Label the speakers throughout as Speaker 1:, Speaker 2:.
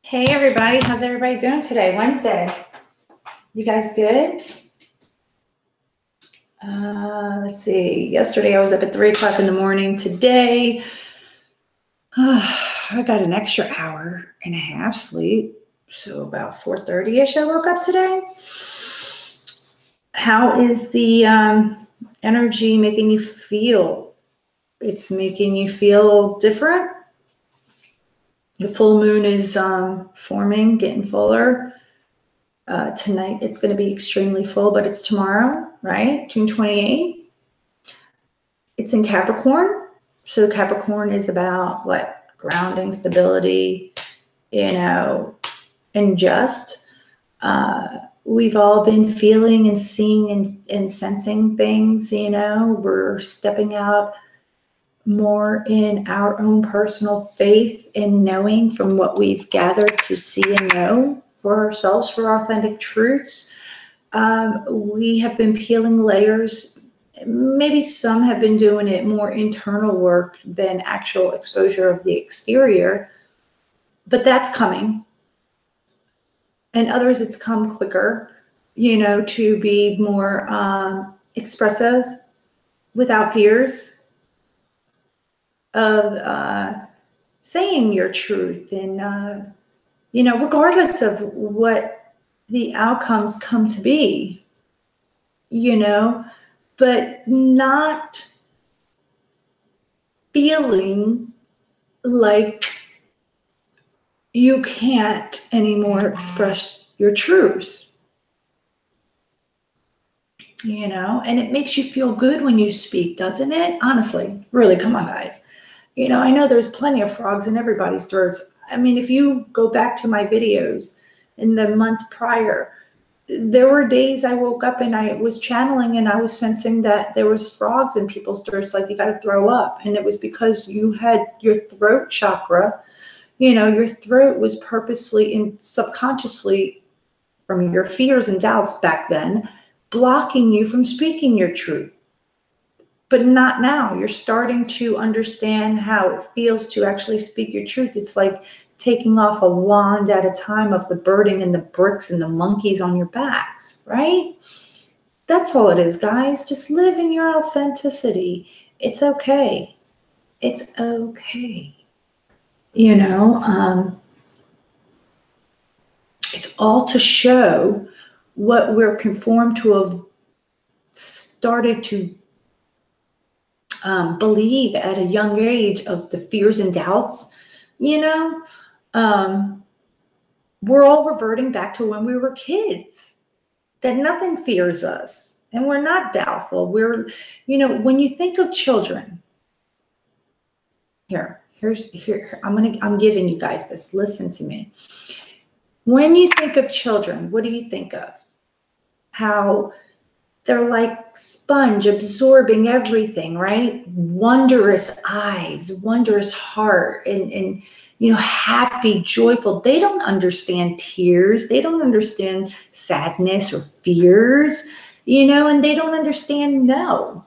Speaker 1: Hey everybody, how's everybody doing today? Wednesday. You guys good? Let's see. Yesterday I was up at 3 o'clock in the morning. Today, I got an extra hour and a half sleep. So about 4:30-ish I woke up today. How is the energy making you feel? It's making you feel different. The full moon is forming, getting fuller. Tonight it's going to be extremely full, but it's tomorrow, right? June 28th. It's in Capricorn. So Capricorn is about what? Grounding, stability, and just. We've all been feeling and seeing and sensing things, we're stepping out more in our own personal faith and knowing from what we've gathered to see and know for ourselves, for authentic truths. We have been peeling layers. Maybe some have been doing it more internal work than actual exposure of the exterior, but that's coming. And others, it's come quicker, to be more expressive without fears of saying your truth and, regardless of what the outcomes come to be, but not feeling like you can't anymore express your truth, and it makes you feel good when you speak, doesn't it? Honestly, really, come on, guys. I know there's plenty of frogs in everybody's throats. I mean, if you go back to my videos in the months prior, there were days I woke up and I was channeling and I was sensing that there was frogs in people's throats, like you got to throw up. And it was because you had your throat chakra, your throat was purposely and subconsciously from your fears and doubts back then, blocking you from speaking your truth. But not now. You're starting to understand how it feels to actually speak your truth. It's like taking off a wand at a time of the burden and the bricks and the monkeys on your backs, right? That's all it is, guys. Just live in your authenticity. It's okay. It's okay. It's all to show what we're conformed to have started to believe at a young age of the fears and doubts, we're all reverting back to when we were kids, that nothing fears us and we're not doubtful. We're, when you think of children, here, I'm giving you guys this, listen to me. When you think of children, what do you think of? How they're like sponge absorbing everything, right? Wondrous eyes, wondrous heart, and happy, joyful. They don't understand tears. They don't understand sadness or fears, and they don't understand no.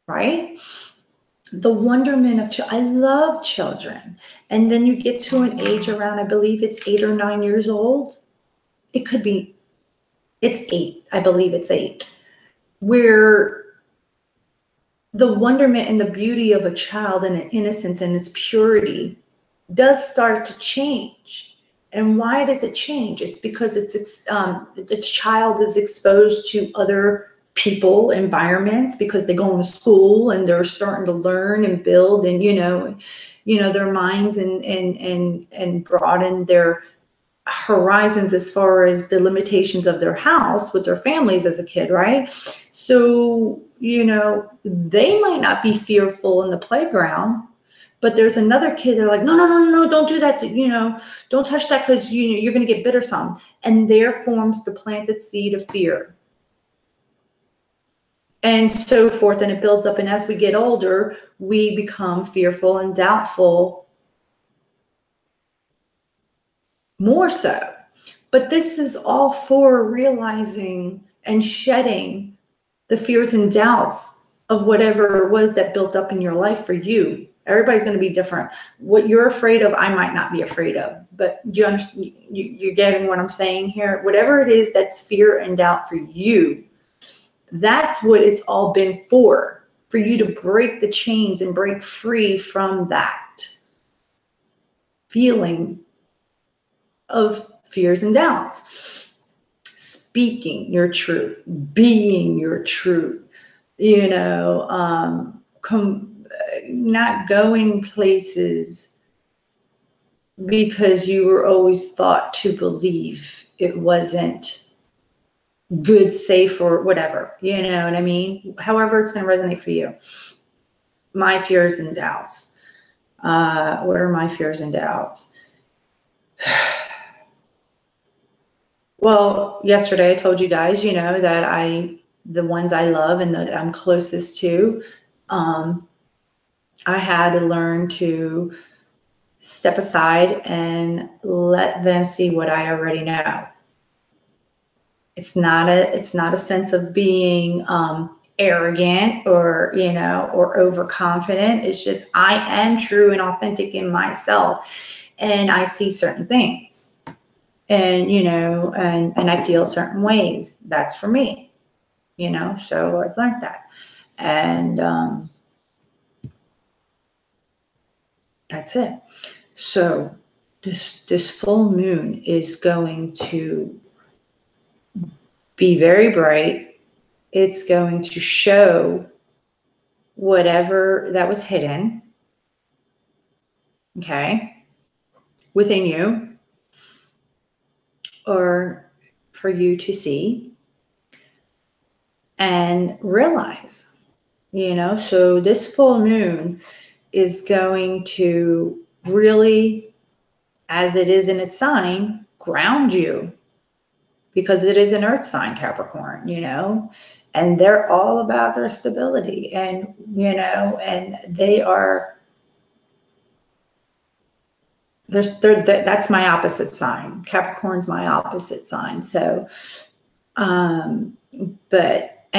Speaker 1: Right? The wonderment of I love children. And then you get to an age around, I believe it's 8 or 9 years old. It could be. It's 8, I believe it's 8, where the wonderment and the beauty of a child and its innocence and its purity does start to change. And why does it change? It's because the child is exposed to other people, environments, because they go into school and they're starting to learn and build and, their minds and broaden their horizons as far as the limitations of their house with their families as a kid, right? So, they might not be fearful in the playground, but there's another kid, they're like, no, don't do that. Don't touch that because, you're going to get bit or something. And there forms the planted seed of fear. And so forth, and it builds up. And as we get older, we become fearful and doubtful more so. But this is all for realizing and shedding the fears and doubts of whatever it was that built up in your life for you, Everybody's going to be different. What you're afraid of, I might not be afraid of. But you understand? You're getting what I'm saying here. Whatever it is that's fear and doubt for you, that's what it's all been for you to break the chains and break free from that feeling of fears and doubts. Speaking your truth, being your truth, not going places because you were always thought to believe it wasn't good, safe, or whatever. You know what I mean? However it's going to resonate for you. My fears and doubts. What are my fears and doubts? Well, yesterday I told you guys, that the ones I love and that I'm closest to, I had to learn to step aside and let them see what I already know. It's not a sense of being arrogant or overconfident. It's just I am true and authentic in myself, and I see certain things, and and I feel certain ways. That's for me, so I've learned that, and that's it. So this full moon is going to be very bright. It's going to show whatever that was hidden, okay, within you, or for you to see and realize, so this full moon is going to really, as it is in its sign, ground you, because it is an earth sign, Capricorn, and they're all about their stability, and and they are, that's my opposite sign. Capricorn's my opposite sign. So and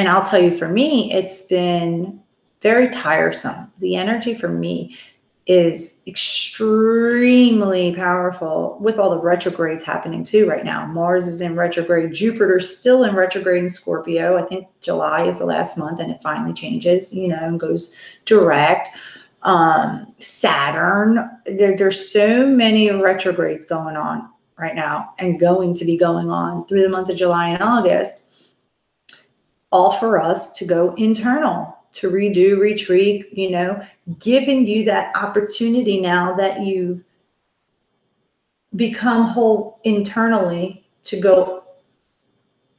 Speaker 1: I'll tell you, for me, it's been very tiresome. The energy for me is extremely powerful, with all the retrogrades happening too right now. Mars is in retrograde. Jupiter's still in retrograde in Scorpio. I think July is the last month, and it finally changes, and goes direct. Saturn, there's so many retrogrades going on right now, and going to be going on through the month of July and August, all for us to go internal, to redo, retreat, giving you that opportunity now that you've become whole internally, to go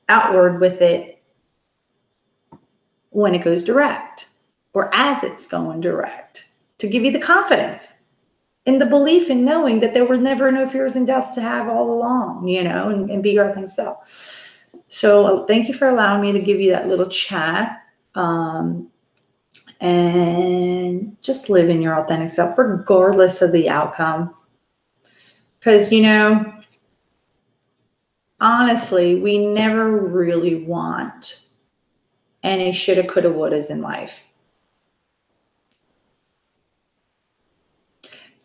Speaker 1: outward with it when it goes direct, or as it's going direct, to give you the confidence and the belief in knowing that there were never no fears and doubts to have all along, and be your authentic self. So thank you for allowing me to give you that little chat. And just live in your authentic self, regardless of the outcome. Because, honestly, we never really want any shoulda, coulda, wouldas in life.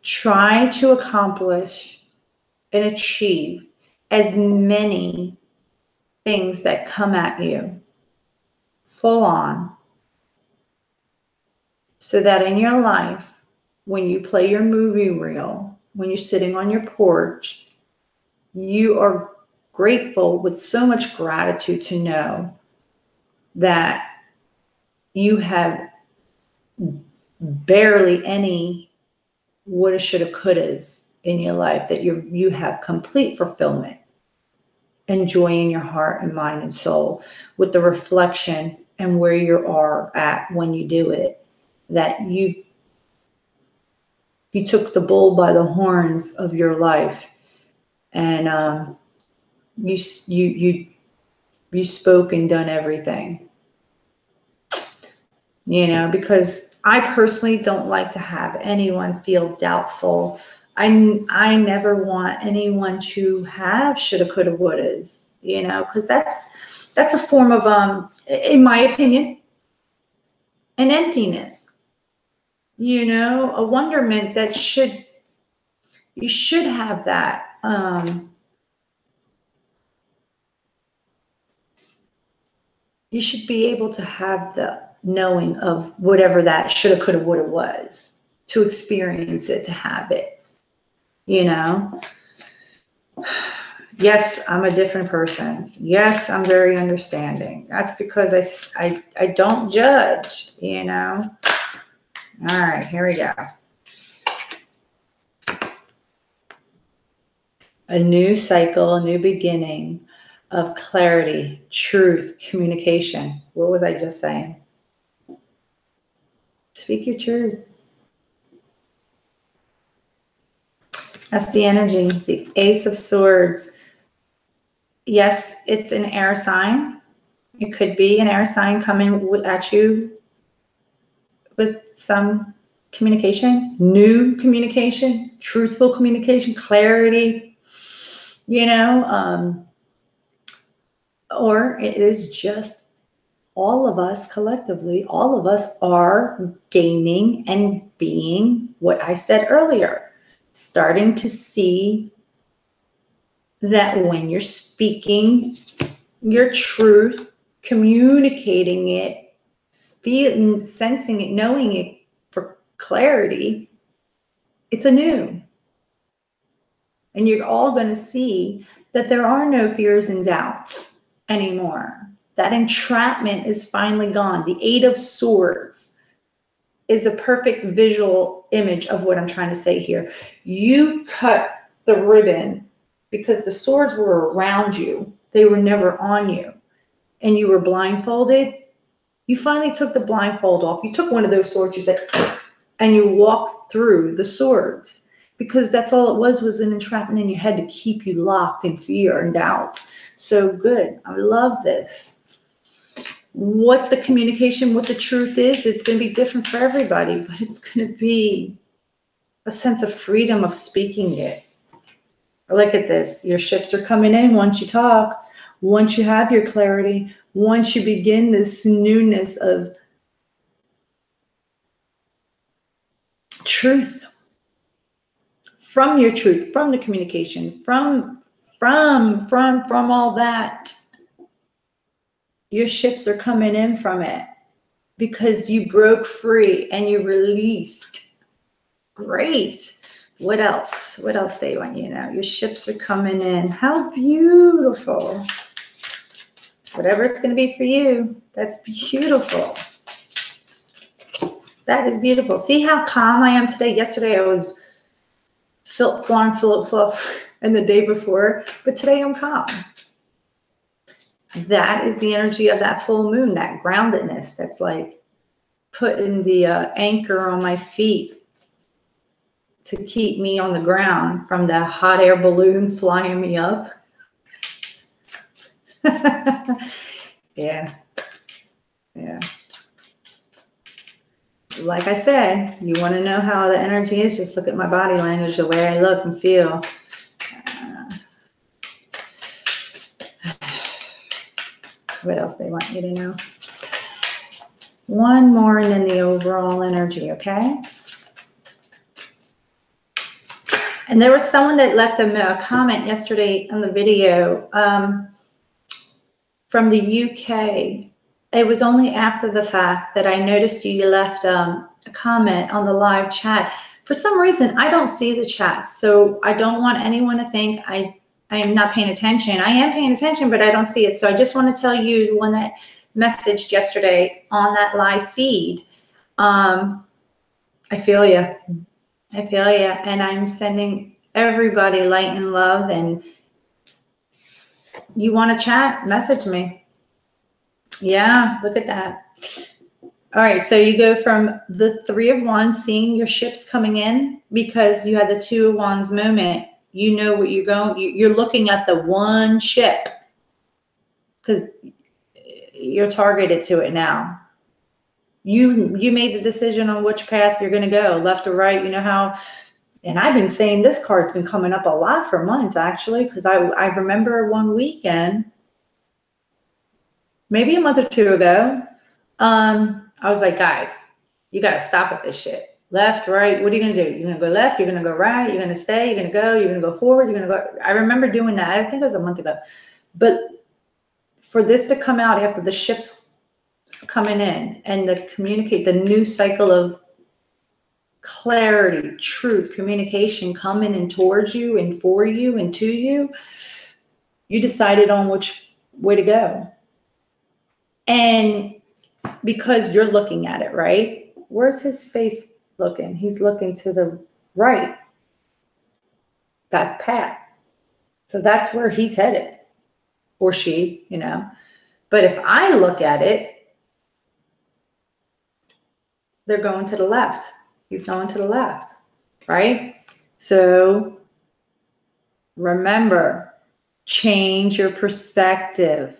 Speaker 1: Try to accomplish and achieve as many things that come at you full on, so that in your life, when you play your movie reel, when you're sitting on your porch, you are grateful with so much gratitude to know that you have barely any woulda, shoulda, couldas in your life, that you have complete fulfillment and joy in your heart and mind and soul, with the reflection and where you are at when you do it, that you took the bull by the horns of your life, and you spoke and done everything, because I personally don't like to have anyone feel doubtful. I never want anyone to have shoulda, coulda, wouldas, because that's a form of, in my opinion, an emptiness. a wonderment that you should have that. You should be able to have the knowing of whatever that shoulda, coulda, woulda was, to experience it, to have it, Yes, I'm a different person. Yes, I'm very understanding. That's because I don't judge, All right, here we go. A new cycle, a new beginning of clarity, truth, communication. What was I just saying? Speak your truth. That's the energy, the Ace of Swords. Yes, it's an air sign. It could be an air sign coming at you with some communication, new communication, truthful communication, clarity, or it is just all of us collectively, all of us are gaining and being what I said earlier, starting to see that when you're speaking your truth, communicating it, feeling, sensing it, knowing it for clarity, it's anew. And you're all going to see that there are no fears and doubts anymore. That entrapment is finally gone. The Eight of Swords is a perfect visual image of what I'm trying to say here. You cut the ribbon because the swords were around you. They were never on you. And you were blindfolded. You finally took the blindfold off. You took one of those swords, you said, and you walked through the swords. Because that's all it was an entrapment in your head to keep you locked in fear and doubts. So good. I love this. What the communication, what the truth is, it's going to be different for everybody, but it's going to be a sense of freedom of speaking it. Look at this. Your ships are coming in once you talk, once you have your clarity, once you begin this newness of truth. From your truth, from the communication, from all that, your ships are coming in from it because you broke free and you released. Great. What else? What else they want you to know? Your ships are coming in. How beautiful. Whatever it's going to be for you, that's beautiful. That is beautiful. See how calm I am today? Yesterday I was fluff, and the day before, but today I'm calm. That is the energy of that full moon, that groundedness. That's like putting the anchor on my feet to keep me on the ground from the hot air balloon flying me up. Yeah. Like I said, you want to know how the energy is, just look at my body language, the way I look and feel. What else they want you to know? One more and then the overall energy, okay? And there was someone that left a comment yesterday on the video from the UK. It was only after the fact that I noticed you left a comment on the live chat. For some reason, I don't see the chat, so I don't want anyone to think I am not paying attention. I am paying attention, but I don't see it. So I just want to tell you, the one that messaged yesterday on that live feed, I feel you. I feel you. And I'm sending everybody light and love. And you want to chat? Message me. Yeah, look at that. All right, so you go from the Three of Wands, seeing your ships coming in because you had the Two of Wands moment. You know what you're going, you're looking at the one ship because you're targeted to it now. You made the decision on which path you're going to go, left or right. You know how, and I've been saying this card's been coming up a lot for months actually, because I remember one weekend, maybe a month or two ago, I was like, guys, you got to stop with this shit. Left, right. What are you going to do? You're going to go left. You're going to go right. You're going to stay. You're going to go. You're going to go forward. You're going to go. I remember doing that. I think it was a month ago. But for this to come out after the ship's coming in and the communicate, the new cycle of clarity, truth, communication coming in towards you and for you and to you, you decided on which way to go. And because you're looking at it, right? Where's his face looking? He's looking to the right, that path. So that's where he's headed, or she, you know. But if I look at it, they're going to the left. He's going to the left, right? So remember, change your perspective.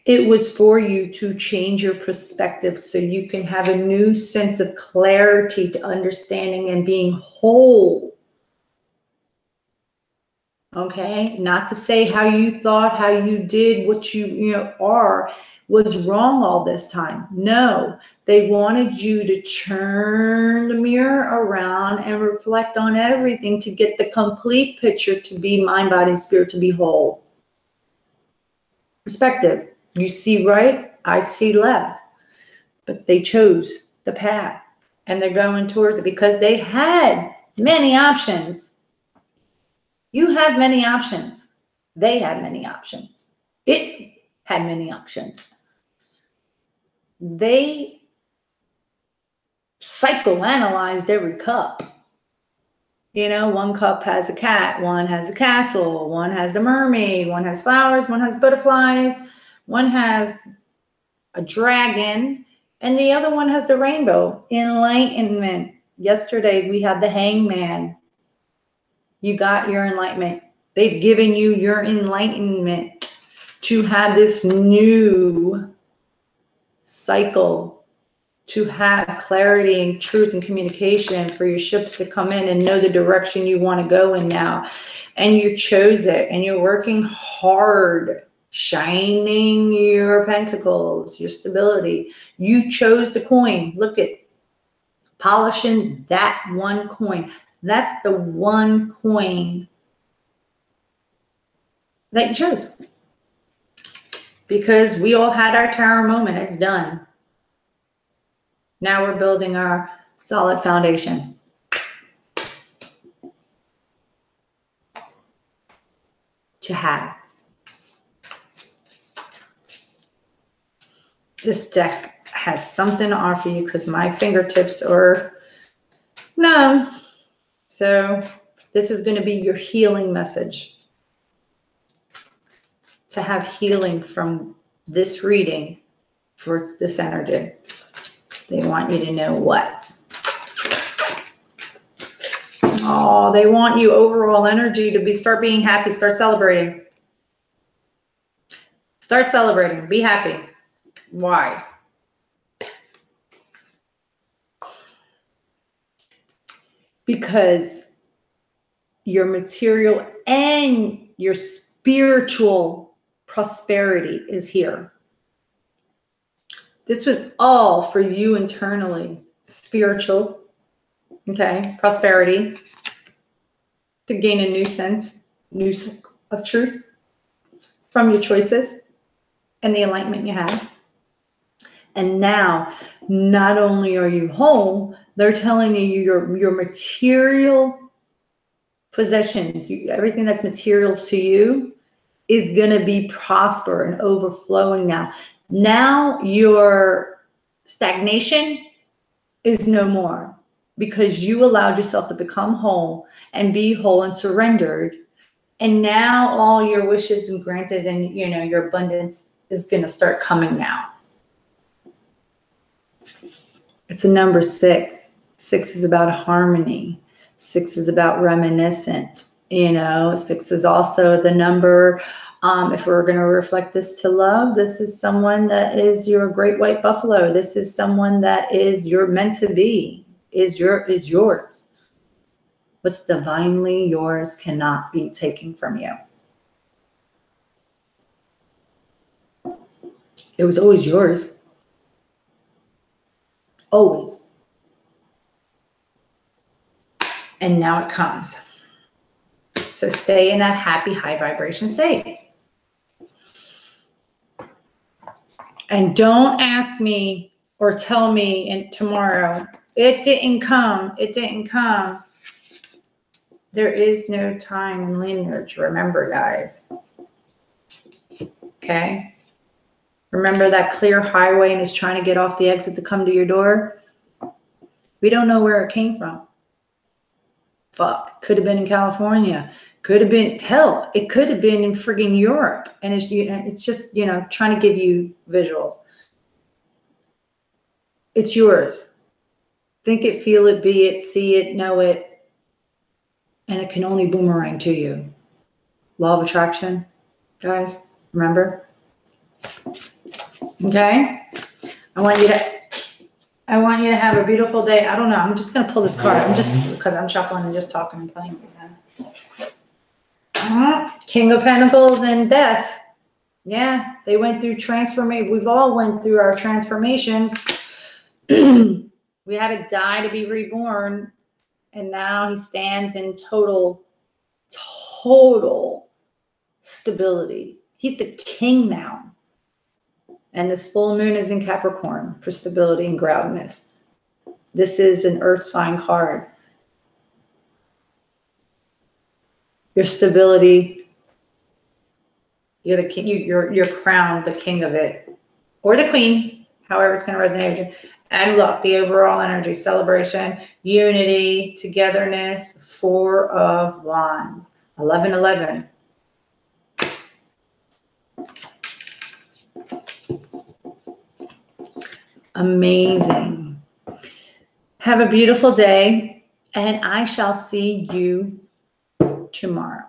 Speaker 1: It was for you to change your perspective so you can have a new sense of clarity to understanding and being whole. Okay? Not to say how you thought, how you did, what you are was wrong all this time. No, they wanted you to turn the mirror around and reflect on everything to get the complete picture, to be mind, body, spirit, to be whole. Perspective. You see right, I see left. But they chose the path and they're going towards it because they had many options. You have many options. They had many options. It had many options. They psychoanalyzed every cup. You know, one cup has a cat, one has a castle, one has a mermaid, one has flowers, one has butterflies, one has a dragon, and the other one has the rainbow. Enlightenment. Yesterday we had the hangman. You got your enlightenment. They've given you your enlightenment to have this new cycle, to have clarity and truth and communication, for your ships to come in and know the direction you want to go in now. And you chose it, and you're working hard, shining your pentacles, your stability. You chose the coin. Look at polishing that one coin. That's the one coin that you chose. Because we all had our tower moment. It's done. Now we're building our solid foundation. To have. This deck has something to offer you because my fingertips are numb. So this is going to be your healing message. To have healing from this reading for this energy. They want you to know what? Oh, they want you overall energy to start being happy, start celebrating. Start celebrating, be happy. Why? Because your material and your spiritual prosperity is here. This was all for you internally. Spiritual, okay, prosperity, to gain a new sense of truth from your choices and the enlightenment you had. And now, not only are you whole, they're telling you your material possessions, everything that's material to you is going to be prosper and overflowing now. Now your stagnation is no more because you allowed yourself to become whole and be whole and surrendered. And now all your wishes and granted, and your abundance is going to start coming now. It's a number 6. 6 is about harmony. 6 is about reminiscence. 6 is also the number, if we're going to reflect this to love, this is someone that is your great white buffalo. This is someone that is you're meant to be, is yours. What's divinely yours cannot be taken from you. It was always yours. Always. And now it comes. So stay in that happy, high vibration state. And don't ask me or tell me tomorrow, it didn't come, it didn't come. There is no time in linear to remember, guys. Okay? Remember that clear highway and it's trying to get off the exit to come to your door? We don't know where it came from. Fuck. Could have been in California. Could have been, hell, it could have been in friggin' Europe. And it's just, trying to give you visuals. It's yours. Think it, feel it, be it, see it, know it. And it can only boomerang to you. Law of attraction, guys, remember? Okay? I want you to have a beautiful day. I don't know. I'm just going to pull this card. Because I'm shuffling and just talking and playing. King of Pentacles and Death. Yeah, they went through transformation. We've all went through our transformations. We had to die to be reborn. And now he stands in total stability. He's the king now. And this full moon is in Capricorn for stability and groundedness. This is an earth sign card. Your stability, you're the king, you're crowned the king of it. Or the queen, however it's going to resonate with you. And look, the overall energy, celebration, unity, togetherness, 4 of Wands, 1111. Amazing. Have a beautiful day, and I shall see you tomorrow.